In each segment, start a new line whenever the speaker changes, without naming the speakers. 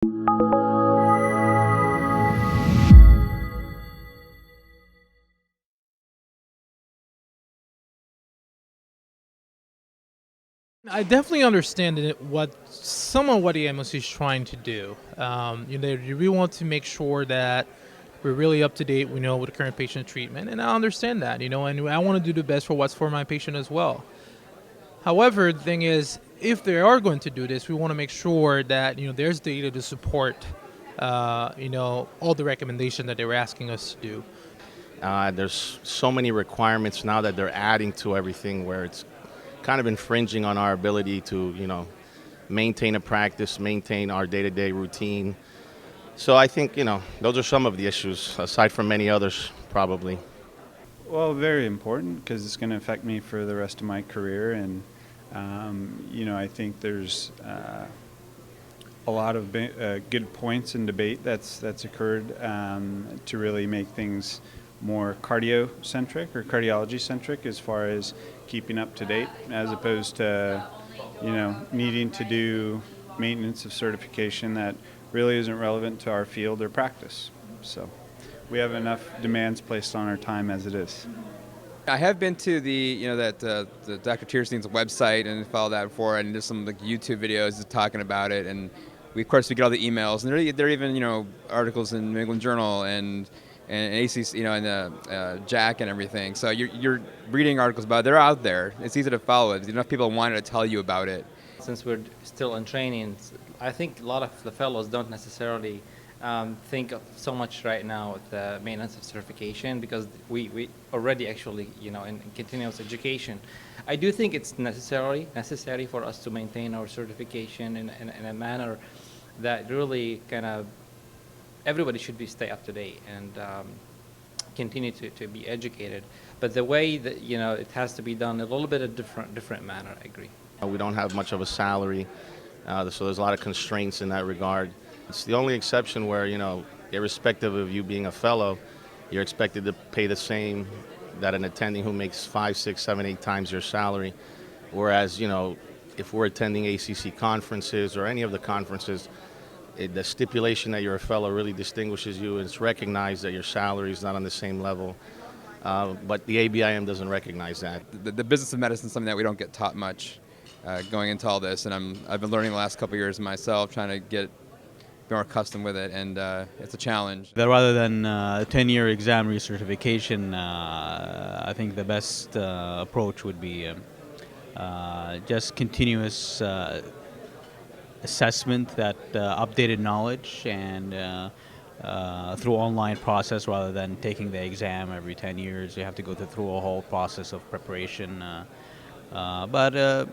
I definitely understand some of what the MOC is trying to do. You really want to make sure that we're really up to date. We know with the current patient treatment, and I understand that. And I want to do the best for what's for my patient as well. However, the thing is, if they are going to do this, we want to make sure that there's data to support all the recommendation that they were asking us to do.
There's so many requirements now that they're adding to everything where it's kind of infringing on our ability to, maintain a practice, maintain our day-to-day routine. So I think, those are some of the issues, aside from many others, probably.
Well, very important because it's going to affect me for the rest of my career, and I think there's a lot of good points in debate that's occurred to really make things more cardio-centric or cardiology-centric as far as keeping up to date, as opposed to needing to do maintenance of certification that really isn't relevant to our field or practice. So we have enough demands placed on our time as it is.
I have been to the Dr. Tierstein's website and followed that before, and there's some YouTube videos talking about it, and we get all the emails, and there are even articles in New England Journal and ACC, and Jack and everything. So you're reading articles about it. They're out there. It's easy to follow it. Enough people wanted to tell you about it.
Since we're still in training, I think a lot of the fellows don't necessarily think of so much right now with the maintenance of certification, because we already actually in continuous education. I do think it's necessary for us to maintain our certification in a manner that really kind of everybody should stay up to date and continue to be educated. But the way that it has to be done a little bit of different manner. I agree.
We don't have much of a salary, so there's a lot of constraints in that regard. It's the only exception where, irrespective of you being a fellow, you're expected to pay the same that an attending who makes 5, 6, 7, 8 times your salary. Whereas, if we're attending ACC conferences or any of the conferences, the stipulation that you're a fellow really distinguishes you, and it's recognized that your salary is not on the same level. But the ABIM doesn't recognize that.
The business of medicine is something that we don't get taught much going into all this, and I've been learning the last couple of years myself, trying to get more accustomed with it, and it's a challenge.
That rather than 10-year exam recertification, I think the best approach would be just continuous assessment, that updated knowledge, and through online process rather than taking the exam every 10 years. You have to go through a whole process of preparation. But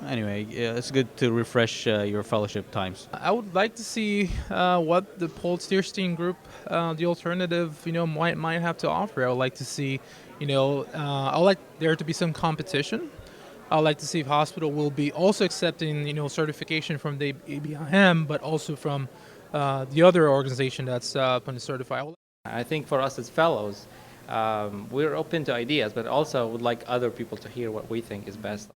anyway, it's good to refresh your fellowship times.
I would like to see what the Tierstein group, the alternative, might have to offer. I would like to see, I would like there to be some competition. I would like to see if hospital will be also accepting, certification from the ABIM, but also from the other organization that's going to certify.
I think for us as fellows, we're open to ideas, but also would like other people to hear what we think is best.